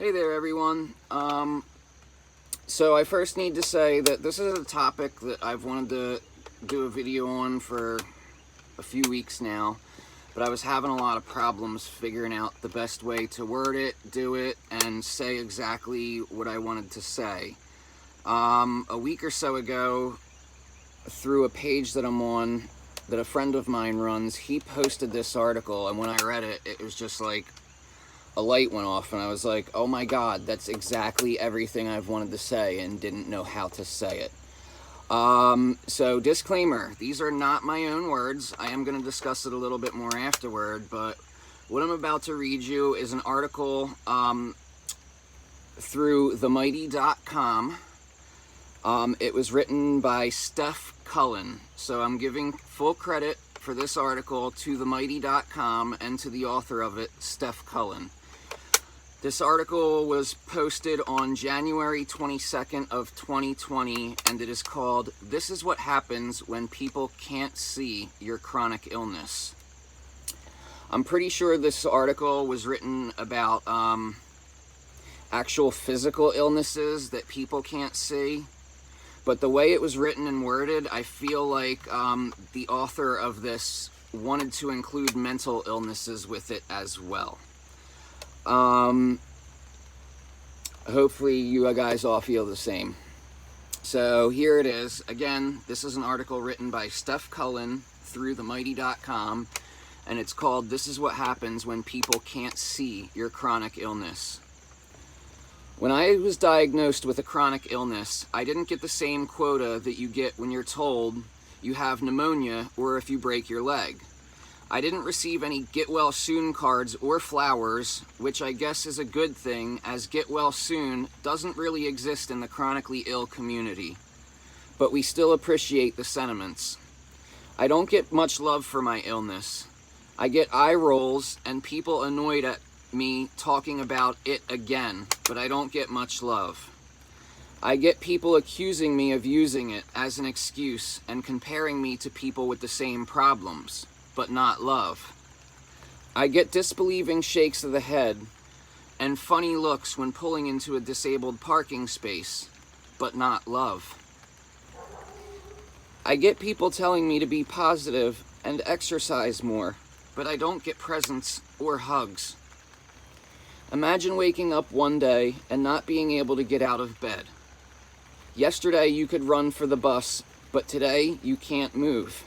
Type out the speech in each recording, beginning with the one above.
Hey there, everyone. So I first need to say that this is a topic that I've wanted to do a video on for a few weeks now, but I was having a lot of problems figuring out the best way to word it, do it, and say exactly what I wanted to say. A week or so ago, through a page that I'm on, that a friend of mine runs, he posted this article, and when I read it, it was just like a light went off, and I was like, oh my god, that's exactly everything I've wanted to say and didn't know how to say it. So disclaimer, these are not my own words. I am going to discuss it a little bit more afterward, but what I'm about to read you is an article through themighty.com. It was written by Steph Cullen, so I'm giving full credit for this article to themighty.com and to the author of it, Steph Cullen. This article was posted on January 22nd of 2020, and it is called, "This is What Happens When People Can't See Your Chronic Illness." I'm pretty sure this article was written about actual physical illnesses that people can't see, but the way it was written and worded, I feel like the author of this wanted to include mental illnesses with it as well. Hopefully you guys all feel the same. So here it is. Again, this is an article written by Steph Cullen through themighty.com, and it's called, "This is What Happens When People Can't See Your Chronic Illness." When I was diagnosed with a chronic illness, I didn't get the same quota that you get when you're told you have pneumonia or if you break your leg. I didn't receive any get well soon cards or flowers, which I guess is a good thing, as get well soon doesn't really exist in the chronically ill community. But we still appreciate the sentiments. I don't get much love for my illness. I get eye rolls and people annoyed at me talking about it again, but I don't get much love. I get people accusing me of using it as an excuse and comparing me to people with the same problems, but not love. I get disbelieving shakes of the head and funny looks when pulling into a disabled parking space, but not love. I get people telling me to be positive and exercise more, but I don't get presents or hugs. Imagine waking up one day and not being able to get out of bed. Yesterday you could run for the bus, but today you can't move.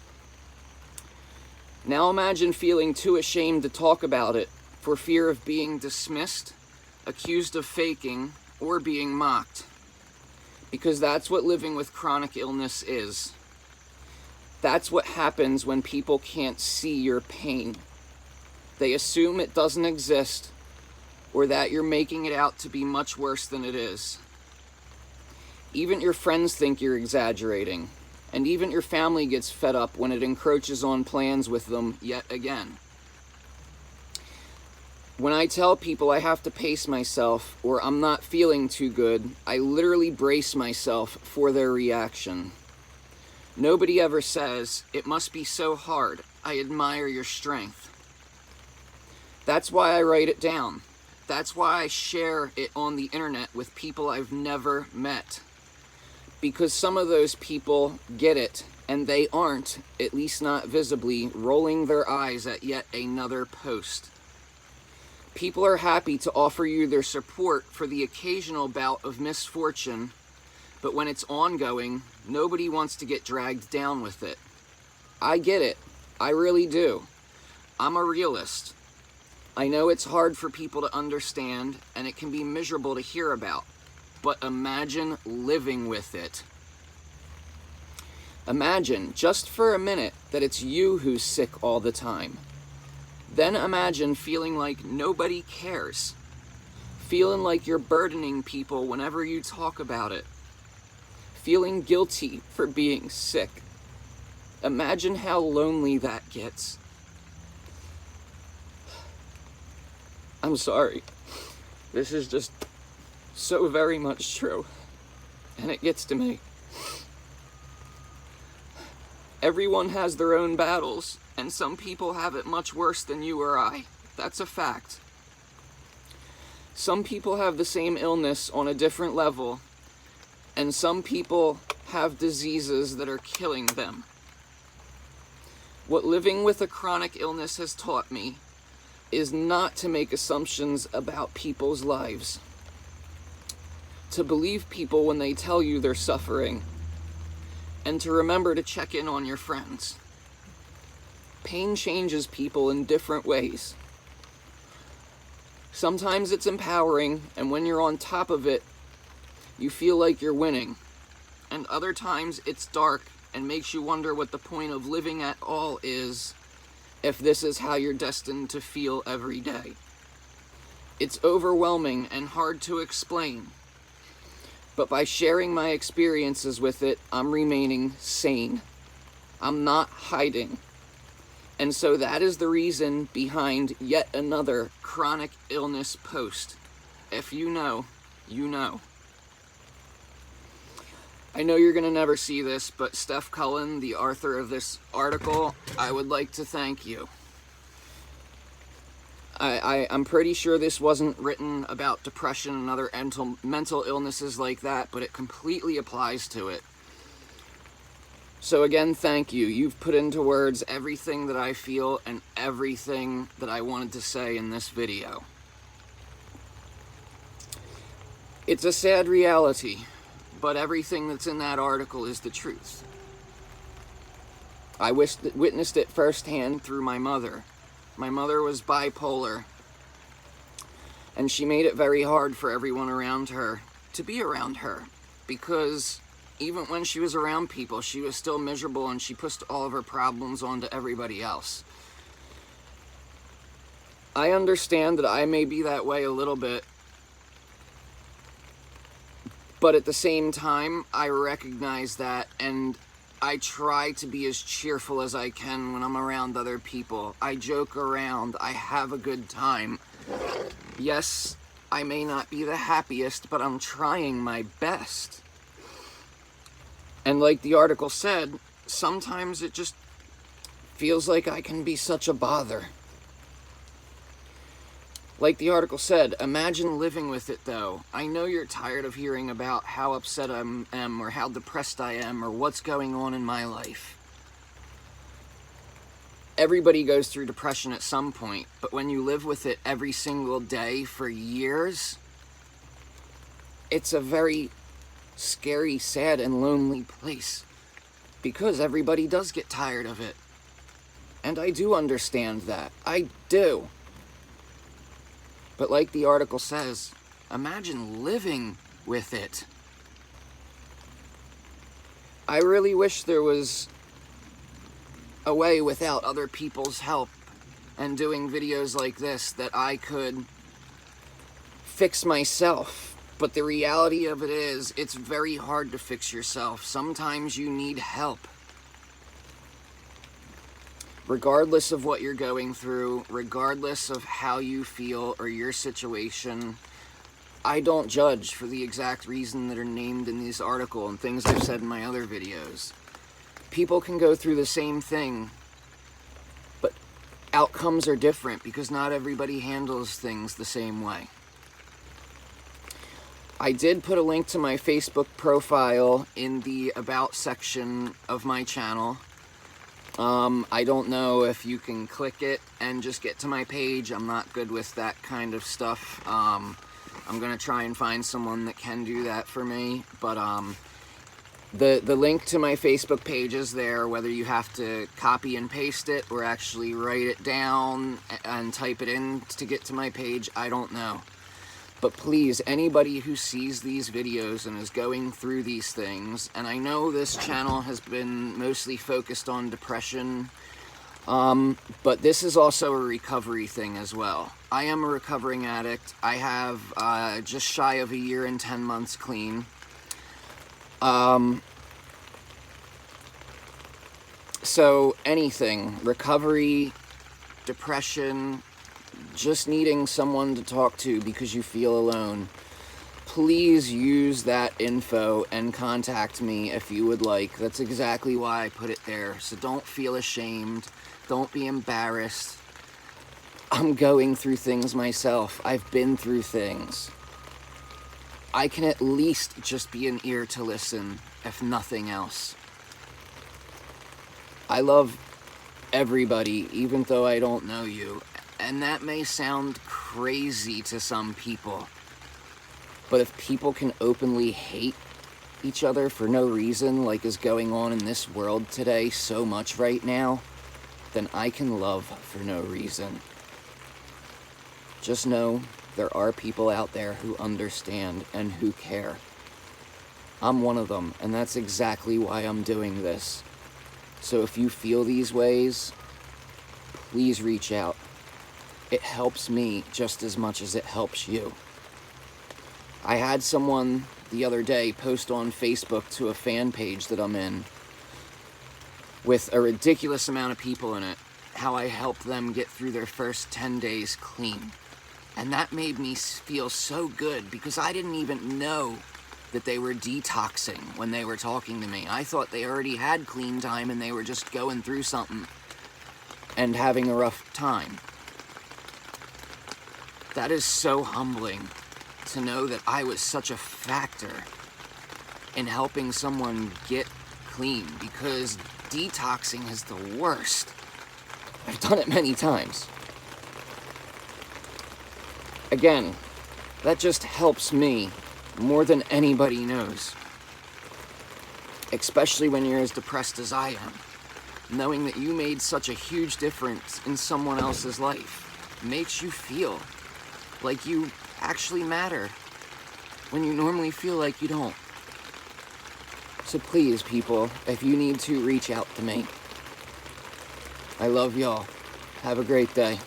Now imagine feeling too ashamed to talk about it for fear of being dismissed, accused of faking, or being mocked. Because that's what living with chronic illness is. That's what happens when people can't see your pain. They assume it doesn't exist, or that you're making it out to be much worse than it is. Even your friends think you're exaggerating. And even your family gets fed up when it encroaches on plans with them yet again. When I tell people I have to pace myself or I'm not feeling too good, I literally brace myself for their reaction. Nobody ever says, "It must be so hard. I admire your strength." That's why I write it down. That's why I share it on the internet with people I've never met. Because some of those people get it, and they aren't, at least not visibly, rolling their eyes at yet another post. People are happy to offer you their support for the occasional bout of misfortune, but when it's ongoing, nobody wants to get dragged down with it. I get it. I really do. I'm a realist. I know it's hard for people to understand, and it can be miserable to hear about. But imagine living with it. Imagine, just for a minute, that it's you who's sick all the time. Then imagine feeling like nobody cares. Feeling like you're burdening people whenever you talk about it. Feeling guilty for being sick. Imagine how lonely that gets. I'm sorry. This is just so very much true, and it gets to me. Everyone has their own battles, and some people have it much worse than you or I. That's a fact. Some people have the same illness on a different level, and some people have diseases that are killing them. What living with a chronic illness has taught me is not to make assumptions about people's lives, to believe people when they tell you they're suffering, and to remember to check in on your friends. Pain changes people in different ways. Sometimes it's empowering, and when you're on top of it, you feel like you're winning. And other times it's dark and makes you wonder what the point of living at all is if this is how you're destined to feel every day. It's overwhelming and hard to explain. But by sharing my experiences with it, I'm remaining sane. I'm not hiding. And so that is the reason behind yet another chronic illness post. If you know, you know. I know you're going to never see this, but Steph Cullen, the author of this article, I would like to thank you. I'm pretty sure this wasn't written about depression and other mental illnesses like that, but it completely applies to it. So again, thank you. You've put into words everything that I feel and everything that I wanted to say in this video. It's a sad reality, but everything that's in that article is the truth. I witnessed it firsthand through my mother. My mother was bipolar, and she made it very hard for everyone around her to be around her, because even when she was around people, she was still miserable, and she pushed all of her problems onto everybody else. I understand that I may be that way a little bit, but at the same time, I recognize that, and I try to be as cheerful as I can when I'm around other people. I joke around. I have a good time. Yes, I may not be the happiest, but I'm trying my best. And like the article said, sometimes it just feels like I can be such a bother. Like the article said, imagine living with it though. I know you're tired of hearing about how upset I am, or how depressed I am, or what's going on in my life. Everybody goes through depression at some point, but when you live with it every single day for years, it's a very scary, sad, and lonely place, because everybody does get tired of it. And I do understand that. I do. But like the article says, imagine living with it. I really wish there was a way without other people's help and doing videos like this that I could fix myself. But the reality of it is, it's very hard to fix yourself. Sometimes you need help. Regardless of what you're going through, regardless of how you feel or your situation, I don't judge for the exact reason that are named in this article and things I've said in my other videos. People can go through the same thing, but outcomes are different because not everybody handles things the same way. I did put a link to my Facebook profile in the About section of my channel. I don't know if you can click it and just get to my page. I'm not good with that kind of stuff. I'm gonna try and find someone that can do that for me, but the link to my Facebook page is there, whether you have to copy and paste it or actually write it down and type it in to get to my page, I don't know. But please, anybody who sees these videos and is going through these things, and I know this channel has been mostly focused on depression, but this is also a recovery thing as well. I am a recovering addict. I have just shy of a year and 10 months clean. So anything, recovery, depression, just needing someone to talk to because you feel alone, please use that info and contact me if you would like. That's exactly why I put it there. So don't feel ashamed. Don't be embarrassed. I'm going through things myself. I've been through things. I can at least just be an ear to listen, if nothing else. I love everybody, even though I don't know you. And that may sound crazy to some people. But if people can openly hate each other for no reason, like is going on in this world today so much right now, then I can love for no reason. Just know there are people out there who understand and who care. I'm one of them, and that's exactly why I'm doing this. So if you feel these ways, please reach out. It helps me just as much as it helps you. I had someone the other day post on Facebook to a fan page that I'm in with a ridiculous amount of people in it, how I helped them get through their first 10 days clean. And that made me feel so good because I didn't even know that they were detoxing when they were talking to me. I thought they already had clean time and they were just going through something and having a rough time. That is so humbling to know that I was such a factor in helping someone get clean, because detoxing is the worst. I've done it many times. Again, that just helps me more than anybody knows. Especially when you're as depressed as I am. Knowing that you made such a huge difference in someone else's life makes you feel like you actually matter when you normally feel like you don't. So please, people, if you need to, reach out to me. I love y'all. Have a great day.